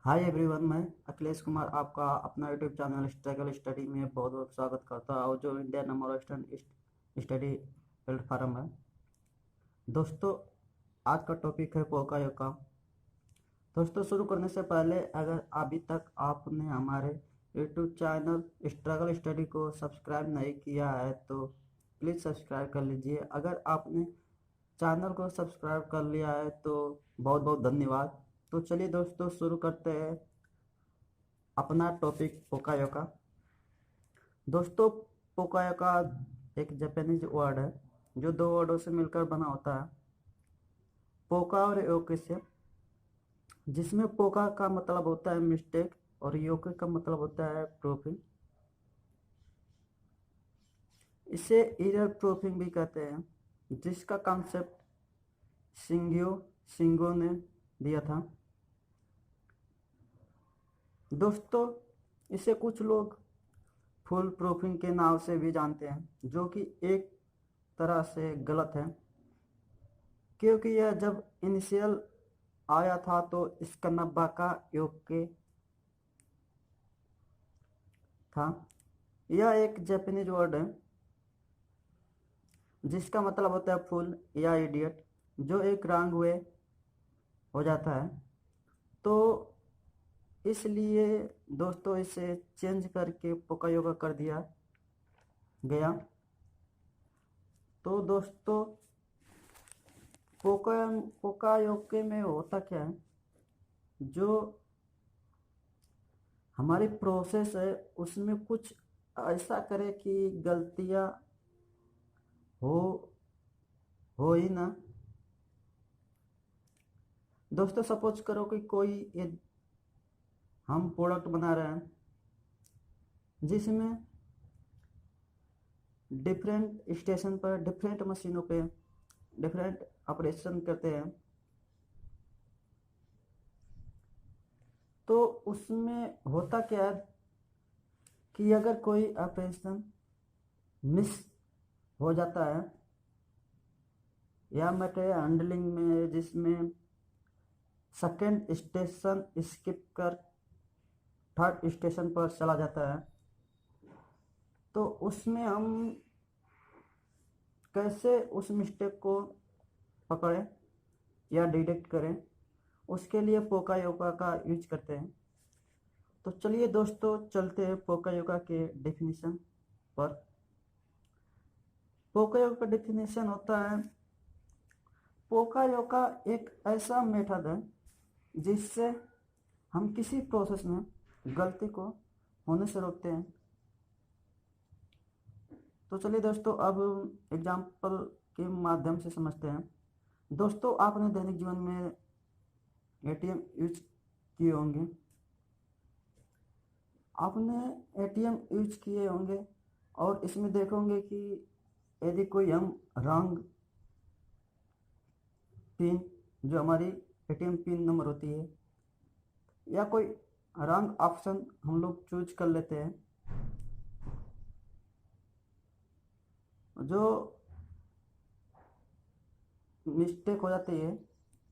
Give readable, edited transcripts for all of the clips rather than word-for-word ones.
Hi everyone, मैं अखिलेश कुमार आपका अपना यूट्यूब चैनल स्ट्रगल स्टडी में बहुत बहुत स्वागत करता हूँ, जो इंडिया नंबर स्टडी प्लेटफार्म है। दोस्तों, आज का टॉपिक है पोकायोका। दोस्तों, शुरू करने से पहले अगर अभी तक आपने हमारे यूट्यूब चैनल स्ट्रगल स्टडी को सब्सक्राइब नहीं किया है तो प्लीज़ सब्सक्राइब कर लीजिए। अगर आपने चैनल को सब्सक्राइब कर लिया है तो बहुत बहुत धन्यवाद। तो चलिए दोस्तों, शुरू करते हैं अपना टॉपिक पोकायोका। दोस्तों, पोकायोका एक जापानीज वर्ड है जो दो वर्डों से मिलकर बना होता है, पोका और योके से। जिसमें पोका का मतलब होता है मिस्टेक और योके का मतलब होता है प्रूफिंग। इसे एरर प्रूफिंग भी कहते हैं, जिसका कॉन्सेप्ट सिंगो ने दिया था। दोस्तों, इसे कुछ लोग फुल प्रूफिंग के नाम से भी जानते हैं, जो कि एक तरह से गलत है, क्योंकि यह जब इनिशियल आया था तो इसका 90 का योग के था। यह एक जापानीज वर्ड है जिसका मतलब होता है फुल या इडियट, जो एक रॉन्ग वे हो जाता है। तो इसलिए दोस्तों, इसे चेंज करके पोकायोका कर दिया गया। तो दोस्तों, पोकायोके में होता क्या है, जो हमारी प्रोसेस है उसमें कुछ ऐसा करे कि गलतियां हो हो ही ना। दोस्तों, सपोज करो कि कोई हम प्रोडक्ट बना रहे हैं जिसमें डिफरेंट स्टेशन पर डिफरेंट मशीनों पे डिफरेंट ऑपरेशन करते हैं, तो उसमें होता क्या है कि अगर कोई ऑपरेशन मिस हो जाता है या मटेरियल हैंडलिंग में जिसमें सेकेंड स्टेशन स्किप कर थर्ड स्टेशन पर चला जाता है, तो उसमें हम कैसे उस मिस्टेक को पकड़ें या डिटेक्ट करें, उसके लिए पोकायोका का यूज करते हैं। तो चलिए दोस्तों, चलते हैं पोकायोका के डेफिनेशन पर। पोकायोका का डेफिनेशन होता है, पोकायोका एक ऐसा मेथड है जिससे हम किसी प्रोसेस में गलती को होने से रोकते हैं। तो चलिए दोस्तों, अब एग्जाम्पल के माध्यम से समझते हैं। दोस्तों, आपने दैनिक जीवन में एटीएम यूज किए होंगे। आपने एटीएम यूज किए होंगे और इसमें देखोगे कि यदि कोई हम रॉन्ग पिन, जो हमारी एटीएम पिन नंबर होती है, या कोई रॉन्ग ऑप्शन हम लोग चूज कर लेते हैं, जो मिस्टेक हो जाती है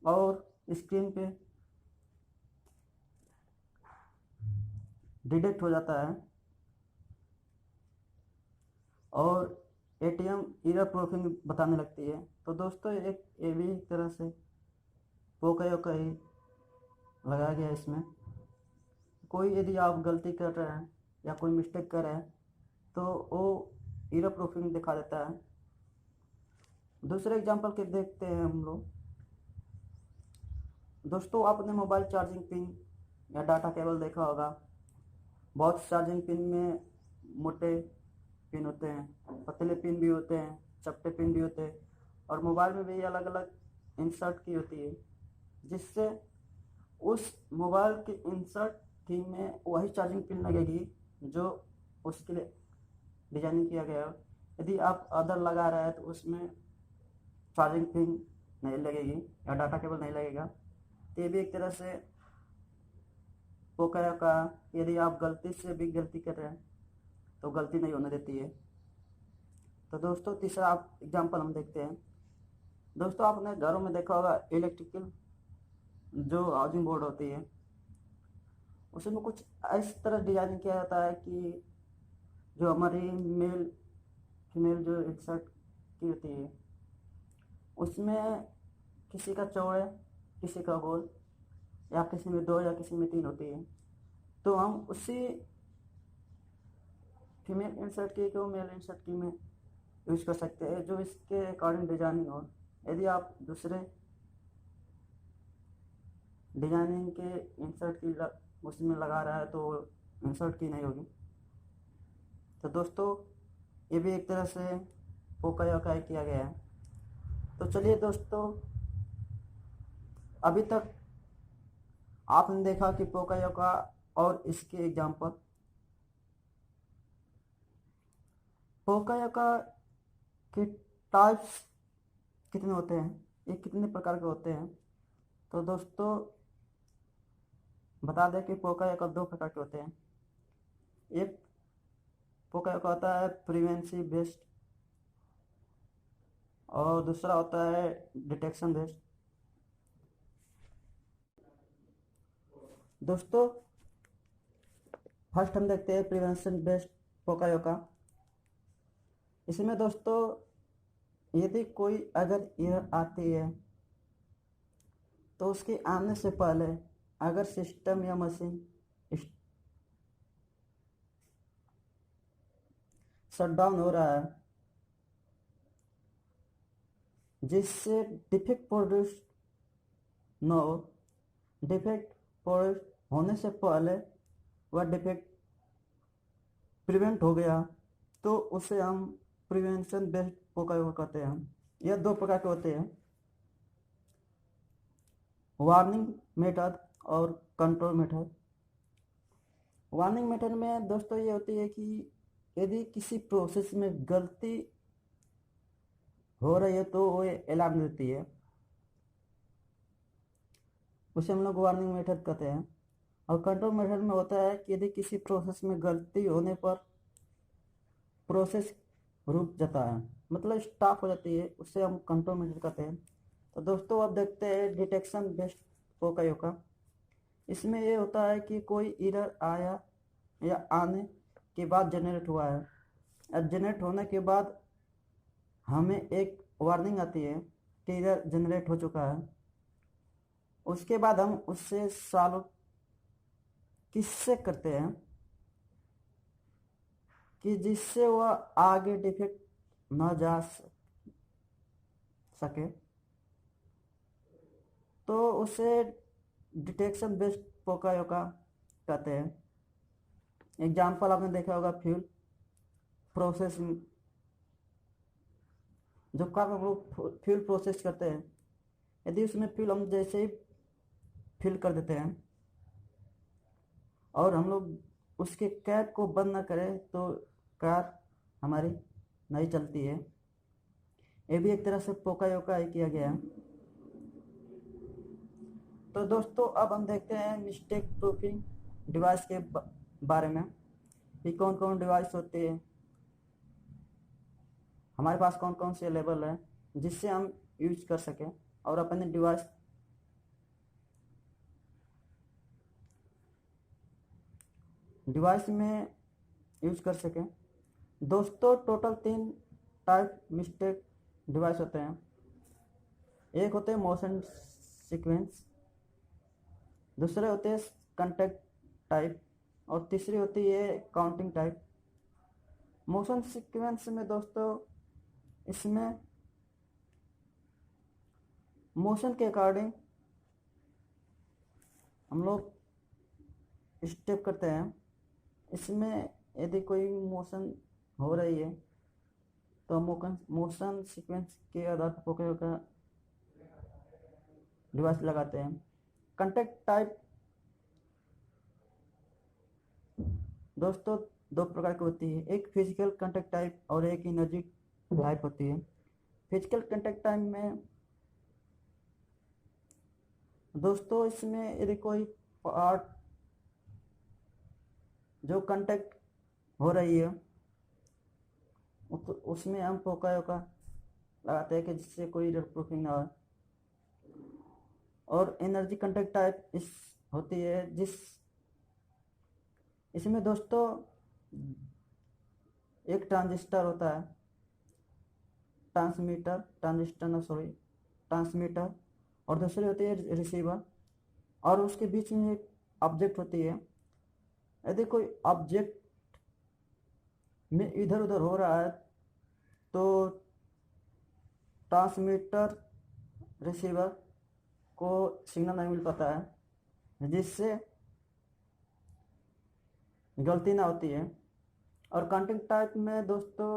और स्क्रीन पे डिटेक्ट हो जाता है और एटीएम एरर प्रूफिंग बताने लगती है। तो दोस्तों, ये भी एक तरह से पोकायोका ही लगाया गया है इसमें। कोई यदि आप गलती कर रहे हैं या कोई मिस्टेक कर रहे हैं तो वो एरर प्रूफिंग दिखा देता है। दूसरे एग्जांपल के देखते हैं हम लोग। दोस्तों, आपने मोबाइल चार्जिंग पिन या डाटा केबल देखा होगा। बहुत चार्जिंग पिन में मोटे पिन होते हैं, पतले पिन भी होते हैं, चपटे पिन भी होते हैं, और मोबाइल में भी अलग अलग इंसर्ट की होती है, जिससे उस मोबाइल की इंसर्ट थी में वही चार्जिंग पिन लगेगी जो उसके लिए डिजाइनिंग किया गया है। यदि आप अदर लगा रहे हैं तो उसमें चार्जिंग पिन नहीं लगेगी या डाटा केबल नहीं लगेगा। तो ये भी एक तरह से पोकायोका, यदि आप गलती से भी गलती कर रहे हैं तो गलती नहीं होने देती है। तो दोस्तों, तीसरा आप एग्जांपल हम देखते हैं। दोस्तों, आपने घरों में देखा होगा इलेक्ट्रिकल जो हाउसिंग बोर्ड होती है, उसमें कुछ इस तरह डिजाइन किया जाता है कि जो हमारी मेल फीमेल जो इंसर्ट की होती है उसमें किसी का चौड़े किसी का गोल, या किसी में 2 या किसी में 3 होती है, तो हम उसी फीमेल इंसर्ट की को मेल इंसर्ट की में यूज कर सकते हैं जो इसके अकॉर्डिंग डिजाइनिंग हो। यदि आप दूसरे डिजाइनिंग के इंसर्ट की उसमें लगा रहा है तो इंसर्ट की नहीं होगी। तो दोस्तों ये भी एक तरह से पोका योकाई किया गया है। तो चलिए दोस्तों, अभी तक आपने देखा कि पोका योका और इसके एग्जाम्पल। पोका योका के टाइप्स कितने होते हैं, ये कितने प्रकार के होते हैं, तो दोस्तों बता दें कि पोका योका 2 प्रकार के होते हैं। एक पोका योका होता है प्रिवेंसिव बेस्ड और दूसरा होता है डिटेक्शन बेस्ड। दोस्तों फर्स्ट हम देखते हैं प्रिवेंशन बेस्ड पोका योका। इसमें दोस्तों यदि कोई अगर एरर आती है तो उसके आने से पहले अगर सिस्टम या मशीन शट डाउन हो रहा है जिससे डिफेक्ट प्रोड्यूस न हो, डिफेक्ट प्रोड्यूस होने से पहले वह डिफेक्ट प्रिवेंट हो गया तो उसे हम प्रिवेंशन बेस्ड पोका योका कहते हैं। यह 2 प्रकार के होते हैं, वार्निंग मेथड और कंट्रोल मेथड। वार्निंग मेथड में दोस्तों ये होती है कि यदि किसी प्रोसेस में गलती हो रही है तो वो अलार्म देती है, उसे हम लोग वार्निंग मेथड कहते हैं। और कंट्रोल मेथड में होता है कि यदि किसी प्रोसेस में गलती होने पर प्रोसेस रुक जाता है, मतलब स्टॉप हो जाती है, उससे हम कंट्रोल मेथड कहते हैं। तो दोस्तों अब देखते हैं डिटेक्शन बेस्ड पोका योका। इसमें ये होता है कि कोई एरर आया या आने के बाद जनरेट हुआ है, और जनरेट होने के बाद हमें एक वार्निंग आती है कि एरर जनरेट हो चुका है। उसके बाद हम उससे सॉल्व किससे करते हैं कि जिससे वह आगे डिफेक्ट न जा सके, तो उसे डिटेक्शन बेस्ड पोका योका कहते हैं। एग्जाम्पल आपने देखा होगा फ्यूल प्रोसेस, जो काम हम लोग फ्यूल प्रोसेस करते हैं, यदि उसमें फ्यूल हम जैसे ही फिल कर देते हैं और हम लोग उसके कैप को बंद ना करें तो कार हमारी नहीं चलती है। ये भी एक तरह से पोका योका ही किया गया है। तो दोस्तों अब हम देखते हैं मिस्टेक प्रूफिंग डिवाइस के बारे में कि कौन कौन डिवाइस होते हैं, हमारे पास कौन कौन से अवेलेबल है जिससे हम यूज कर सकें और अपने डिवाइस में यूज कर सकें। दोस्तों टोटल 3 टाइप मिस्टेक डिवाइस होते हैं। एक होते हैं मोशन सीक्वेंस, दूसरे होते हैं कंटेक्ट टाइप, और तीसरी होती है काउंटिंग टाइप। मोशन सीक्वेंस में दोस्तों इसमें मोशन के अकॉर्डिंग हम लोग स्टेप करते हैं। इसमें यदि कोई मोशन हो रही है तो हम मोशन सीक्वेंस के आधार पर पोका योका डिवाइस लगाते हैं। कंटेक्ट टाइप दोस्तों 2 प्रकार की होती है, एक फिजिकल कंटेक्ट टाइप और एक एनर्जी टाइप होती है। फिजिकल कंटेक्ट टाइप में दोस्तों इसमें यदि कोई पार्ट जो कंटेक्ट हो रही है तो उसमें हम पोका योका लगाते हैं कि जिससे कोई एरर प्रूफिंग ना हो। और एनर्जी कंटेक्ट टाइप इस होती है इसमें दोस्तों एक ट्रांजिस्टर होता है, ट्रांसमीटर, और दूसरी होती है रिसीवर, और उसके बीच में एक ऑब्जेक्ट होती है। यदि कोई ऑब्जेक्ट में इधर उधर हो रहा है तो ट्रांसमीटर रिसीवर को सिग्नल नहीं मिल पाता है, जिससे गलती ना होती है। और काउंटिंग टाइप में दोस्तों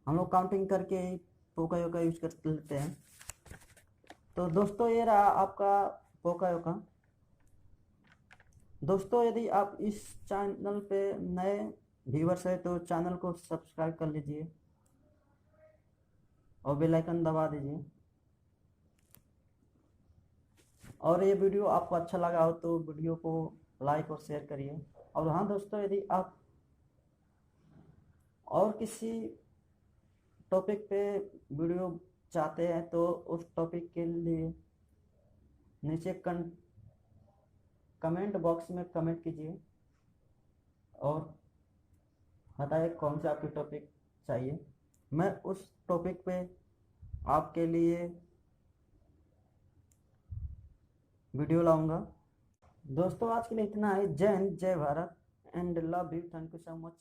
हम लोग काउंटिंग करके ही पोका योका यूज कर लेते हैं। तो दोस्तों ये रहा आपका पोका योका। दोस्तों यदि आप इस चैनल पे नए व्यूवर्स हैं तो चैनल को सब्सक्राइब कर लीजिए और बेल आइकन दबा दीजिए। और ये वीडियो आपको अच्छा लगा हो तो वीडियो को लाइक और शेयर करिए। और हाँ दोस्तों, यदि आप और किसी टॉपिक पे वीडियो चाहते हैं तो उस टॉपिक के लिए नीचे कमेंट बॉक्स में कमेंट कीजिए और बताइए कौन सा आपकी टॉपिक चाहिए। मैं उस टॉपिक पे आपके लिए वीडियो लाऊंगा। दोस्तों आज के लिए इतना ही। जय हिंद, जय Bharat and love you, thank you so much.